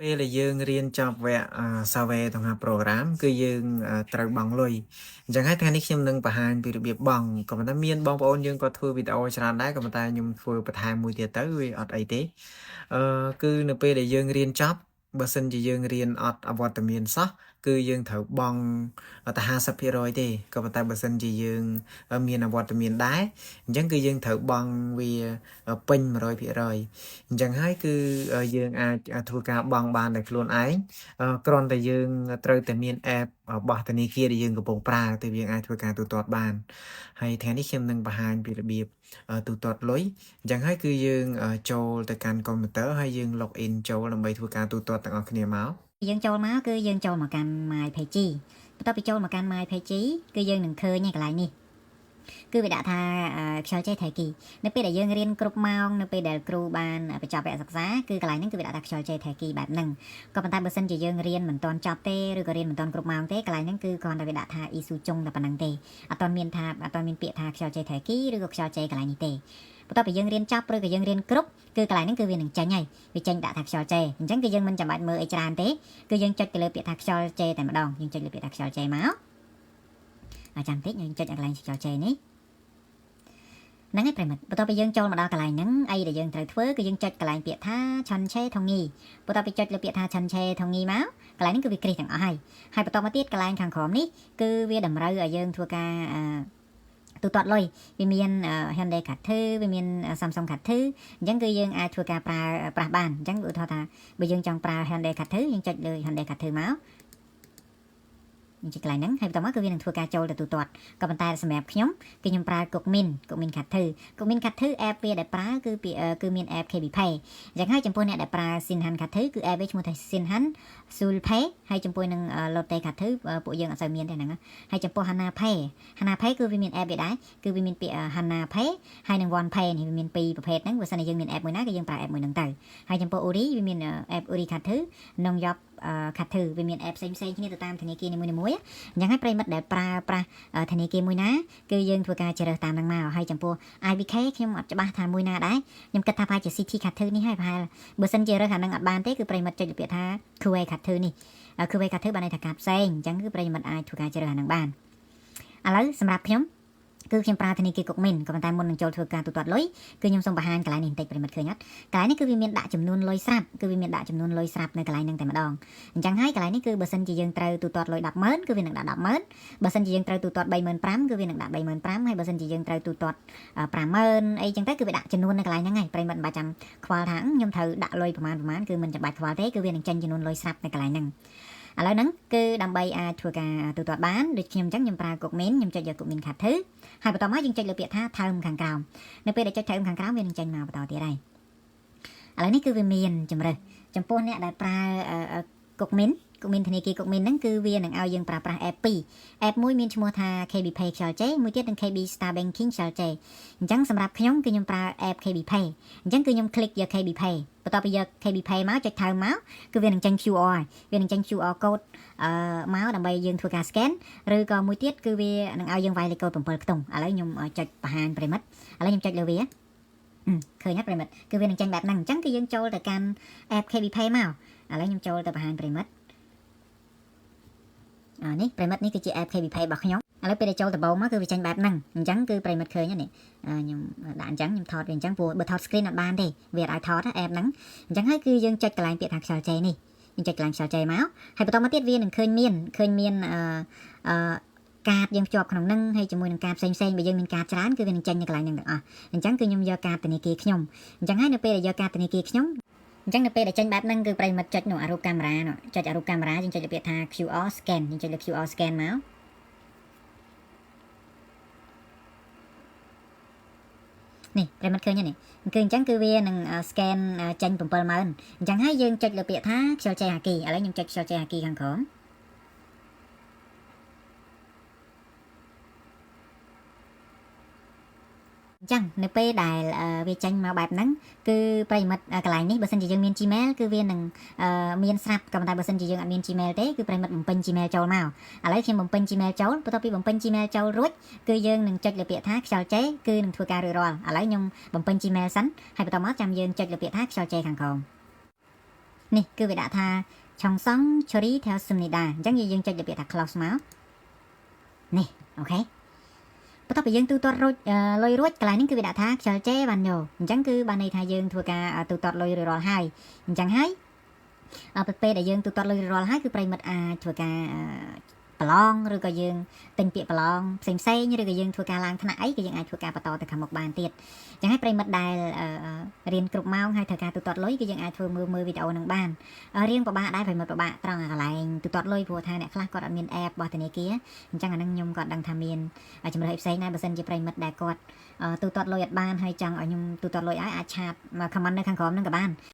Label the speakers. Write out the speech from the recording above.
Speaker 1: ពេលដែលយើងរៀនចប់វគ្គSurvey ទាំង5 program គឺយើងត្រូវបង់លុយអញ្ចឹងហើយថ្ងៃនេះខ្ញុំនឹងបង្ហាញពីរបៀបបង់ក៏ប៉ុន្តែមានបងប្អូនយើងក៏ធ្វើវីដេអូច្រើនដែរក៏ប៉ុន្តែខ្ញុំធ្វើបន្ថែមមួយទៀតទៅវាអត់អីទេគឺនៅពេលដែលយើងរៀនចប់បើសិនជាយើងរៀនអត់អវត្តមានសោះគឺយើងត្រូវបង់តែ50%ទេក៏ប៉ុន្តែបើសិនជាយើងមានអវត្តមានដែរអញ្ចឹងគឺយើងត្រូវបង់វាពេញ100%អញ្ចឹងហើយគឺយើងអាចធ្វើការបង់បានដោយខ្លួនឯងគ្រាន់តែយើងត្រូវតែមាន app របស់ធនាគារដែលយើងកំពុងប្រើទើបយើងអាចធ្វើការទូទាត់បានហើយថ្ងៃនេះខ្ញុំនឹងបង្ហាញពីរបៀបទូទាត់លុយអញ្ចឹងហើយគឺយើងចូលទៅកាន់កុំព្យូទ័រហើយយើង log in ចូលដើម្បីធ្វើការទូទាត់ទាំងអស់គ្នាមក
Speaker 2: យើងចូលមកគឺយើងចូលមកកាន់ My Page បន្ទាប់ពីចូលមកកាន់ My Page គឺយើងនឹងឃើញកន្លែងនេះគឺវាដាក់ថាខ្យល់ចេះថៃគីនៅពេលដែលយើងរៀនគ្រប់ម៉ោងនៅពេលដែលគ្រូបានបញ្ចប់វគ្គសិក្សាគឺកន្លែងហ្នឹងគឺវាដាក់ថាខ្យល់ចេះថៃគីបែបហ្នឹងក៏ប៉ុន្តែបើសិនជាយើងរៀនមិនទាន់ចប់ទេឬក៏រៀនមិនទាន់គ្រប់ម៉ោងទេកន្លែងហ្នឹងគឺគ្រាន់តែវាដាក់ថា issue ចុងតែប៉ុណ្្នឹងទេអត់ទាន់មានពាក្យថាខ្យល់ចេះថៃគីឬក៏ខ្យល់ចេះកន្លែងនេះទេបន្ទាប់ពីយើងរៀនចប់ឬក៏យើងរៀនគ្រប់គឺកន្លែងហ្នឹងគឺវានឹងចេញហើយវាចេញដាក់ថាខ្យល់ចេអញ្ចឹងគឺយើងមិនចាំបាច់មើលអីច្រើនទេគឺយើងចុចទៅលើពាក្យថាខ្យល់ចេតែម្ដងយើងចុចលើពាក្យថាខ្យល់ចេមកចាំតិចយើងចុចកន្លែងខ្យល់ចេនេះហ្នឹងហើយប្រិមិត្តបន្ទាប់ពីយើងចូលមកដល់កន្លែងហ្នឹងអីដែលយើងត្រូវធ្វើគឺយើងចុចកន្លែងពាក្យថាឆាន់ឆេថងងីបន្ទាប់ពីចុចលើពាក្យថាឆាន់ឆេថងងីមកកន្លែងហ្នឹងគឺវាគ្រីសទាំងអស់ហើយបន្តមកទៀតកន្លែងខាងក្រោមនេះគឺវាតម្រូវឲ្យយើងធ្វើការទូទាត់លុយវាមាន Hyundai Card ធឺវាមាន Samsung Card ធឺអញ្ចឹងគឺយើងអាចធ្វើការប្រាស់បានអញ្ចឹងឧទាហរណ៍ថាបើយើងចង់ប្រើ Hyundai Card ធឺយើងចុចលើ Hyundai Card ធឺមកនេះជាកន្លែងហ្នឹងហើយបន្តមកគឺវានឹងធ្វើការចូលទៅទូទាត់ក៏ប៉ុន្តែសម្រាប់ខ្ញុំគឺខ្ញុំប្រើ Cookmin Card ធឺ Cookmin Card ធឺ app វាដែលប្រើគឺមាន app KB Pay អញ្ចឹងហើយចំពោះអ្នកដែលប្រើ Sinhan Card ធឺគឺ app វាឈ្មោះថា Sinhan Sul Pay ហើយចំពោះនឹង Lotte Card ធឺពួកយើងអត់សូវមានទេហ្នឹងហើយចំពោះ Hana Pay គឺវាមាន app វាដែរគឺវាមានពាក្យ Hana Pay ហើយនឹង One Pay នេះវាមានពីរប្រភេទហ្នឹងបើសិនជាយើងមាន app មួយណាគឺយើងប្រើ app មួយហ្នឹងទៅហើយចំពោះ Uri វាមាន app Uri Card ធឺនិង Yop Card ធឺវាមាន app ផ្សេងៗគ្នាទៅតាមធនាគារនីមួយៗអញ្ចឹងហើយប្រិមិត្តដែលប្រើប្រាស់ធនាគារមួយណាគឺយើងធ្វើការជ្រើសតាមហ្នឹងមកហើយចំពោះ IBK ខ្ញុំអត់ច្បាស់ថាមួយណាដែរខ្ញុំគិតថាប្រហែលជា City Card ធឺនេះហើយប្រហែលបើសិនជារើសអាហ្នឹងអត់បានទេគឺប្រិមិត្តចុចពាក្យថា QA Card ធឺនេះ QA Card ធឺបានន័យថាការផ្សេងអញ្ចឹងគឺប្រិមិត្តអាចធ្វើការជ្រើសអាហ្នឹងបានឥឡូវសម្រាប់ខ្ញុំគឺខ្ញុំប្រើធនាគារ Cookmin ក៏ប៉ុន្តែមុននឹងចូលធ្វើការទូទាត់លុយគឺខ្ញុំសូមបង្ហាញកន្លែងនេះបន្តិចប្រិមិត្តឃើញអត់កន្លែងនេះគឺវាមានដាក់ចំនួនលុយស្រាប់គឺវាមានដាក់ចំនួនលុយស្រាប់នៅកន្លែងហ្នឹងតែម្ដងអញ្ចឹងហើយកន្លែងនេះគឺបើសិនជាយើងត្រូវទូទាត់លុយ 100000 គឺវានឹងដាក់ 100000 បើសិនជាយើងត្រូវទូទាត់35000 គឺវានឹងដាក់35000 ហើយបើសិនជាយើងត្រូវទូទាត់50000អីចឹងទៅគឺវាដាក់ចំនួននៅកន្លែងហ្នឹងហើយប្រិមិត្តមិនបាច់ចាំខ្វល់ថាខ្ញុំត្រូវដាក់លុយប្រមាណគឺមិនចាំបាច់ខ្វល់ទេគឺវានឹងចេញចំនួនលុយស្រាប់នៅកន្លែងហ្នឹងឥឡូវហ្នឹងគឺដើម្បីអាចធ្វើការទូទាត់បានដូចខ្ញុំអញ្ចឹងខ្ញុំប្រើ Cookmin ខ្ញុំចុចយក Cookmin Card ធឺហើយបន្តមកយើងចុចលើពាក្យថាថើមខាងក្រោមនៅពេលដែលចុចថើមខាងក្រោមវានឹងចេញមកបន្តទៀតហើយឥឡូវនេះគឺវាមានជំរើសចំពោះអ្នកដែលប្រើ Cookmin ធនាគារ Cookmin ហ្នឹងគឺវានឹងឲ្យយើងប្រើប្រាស់ app 2 app មួយមានឈ្មោះថា KB Pay ខ្យល់ចេមួយទៀតនឹង KB Star Banking ខ្យល់ចេអញ្ចឹងសម្រាប់ខ្ញុំគឺខ្ញុំប្រើ app KB Pay អញ្ចឹងគឺខ្ញុំ click យក KB Pay បន្ទាប់ពីយក KB Pay មកចុចថើមមកគឺវានឹងចេញ QR វានឹងចេញ QR code មកដើម្បីយើងធ្វើការ scan ឬក៏មួយទៀតគឺវានឹងឲ្យយើងវាយលេខកូដ7ខ្ទង់ឥឡូវខ្ញុំចុចបង្ហាញប្រិមិត្តឥឡូវខ្ញុំចុចលើវាឃើញទេប្រិមិត្តគឺវានឹងចេញបែបហ្នឹងអញ្ចឹងគឺយើងចូលទៅកាន់ app KB Pay មកឥឡូវខ្ញុំចូលទៅបង្ហាញប្រិមិត្តនេះប្រិមិត្តនេះគឺជា app KB Pay របស់ខ្ញុំឥឡូវពេលដែលចូលដំបូងមកគឺវាចេញបែបហ្នឹងអញ្ចឹងគឺប្រិមិត្តឃើញនេះខ្ញុំដាក់អញ្ចឹងខ្ញុំថតវាអញ្ចឹងព្រោះបើថត screen អត់បានទេវាអត់ឲ្យថត app ហ្នឹងអញ្ចឹងហើយគឺយើងចុចកន្លែងពាក្យថាខ្យល់ចេនេះយើងចុចកន្លែងខ្យល់ចេមកហើយបន្តមកទៀតវានឹងឃើញមានកាតយើងភ្ជាប់ក្នុងហ្នឹងហើយជាមួយនឹងកាតផ្សេងបើយើងមានកាតច្រើនគឺវានឹងចេញនៅកន្លែងហ្នឹងទាំងអស់អញ្ចឹងគឺខ្ញុំយកកាតធនាគារខ្ញុំអញ្ចឹងហើយនៅពេលដែលយកកាតធនាគារខ្ញុំអញ្ចឹងនៅពេលដែលចេញបែបហ្នឹងគឺប្រិមិត្តចុចនោះអារូបកាមេរ៉ានោះចុចអារូបកាមេរ៉ាយើងចុចលើពាក្យថា QR scan យើងចុចលើ QR scan មកនេះប្រិមិត្តឃើញទេនេះគឺអញ្ចឹងគឺវានឹង scan ចេញ70000អញ្ចឹងហើយយើងចុចលើពាក្យថាខ្យល់ចេហាគីឥឡូវខ្ញុំចុចខ្យល់ចេហាគីខាងក្រោមអញ្ចឹងនៅពេលដែលវាចេញមកបែបហ្នឹងគឺប្រិមិត្តកន្លែងនេះបើសិនជាយើងមាន Gmail គឺវានឹងមានស្រាប់ក៏ប៉ុន្តែបើសិនជាយើងអត់មាន Gmail ទេគឺប្រិមិត្តបំពេញ Gmail ចូលមកឥឡូវខ្ញុំបំពេញ Gmail ចូលបន្ទាប់ពីបំពេញ Gmail ចូលរួចគឺយើងនឹងចុចលើពាក្យថាខ្យល់ចេគឺនឹងធ្វើការរួចរាល់ឥឡូវខ្ញុំបំពេញ Gmail សិនហើយបន្តមកចាំយើងចុចលើពាក្យថាខ្យល់ចេខាងក្រោម នេះគឺវាដាក់ថាឆុងសង់ឈូរីtheo Sumnida អញ្ចឹងយើងចុចពាក្យថា close មកនេះអូខេបន្ទាប់ពីយើងទូទាត់រួចលុយរួចកន្លែងនេះគឺវាដាក់ថាខ្យល់ចេបានយកអញ្ចឹងគឺបានន័យថាយើងធ្វើការទូទាត់លុយរួចរាល់ហើយអញ្ចឹងហើយពេលដែលយើងទូទាត់លុយរួចរាល់ហើយគឺប្រិមិត្តអាចធ្វើការប្រឡងឬក៏យើងទិញពាក្យប្រឡងផ្សេងឬក៏យើងធ្វើការឡើងថ្នាក់អីក៏យើងអាចធ្វើការបន្តទៅខាងមុខបានទៀតអញ្ចឹងហើយប្រិមិត្តដែលរៀនគ្រប់ម៉ោងហើយធ្វើការទូទាត់លុយគឺយើងអាចធ្វើមើលវីដេអូនឹងបានរៀនពិបាកដែរប្រិមិត្តពិបាកត្រង់កន្លែងទូទាត់លុយព្រោះថាអ្នកខ្លះគាត់អត់មាន app របស់ធនាគារអញ្ចឹងអានឹងខ្ញុំក៏ដឹងថាមានជំរឿនផ្សេងដែរបើសិនជាប្រិមិត្តដែលគាត់ទូទាត់លុយអត់បានហើយចង់ឲ្យខ្ញុំទូទាត់លុយឲ្យអាចឆាតមក comment នៅខាងក្រោមនឹងក៏បាន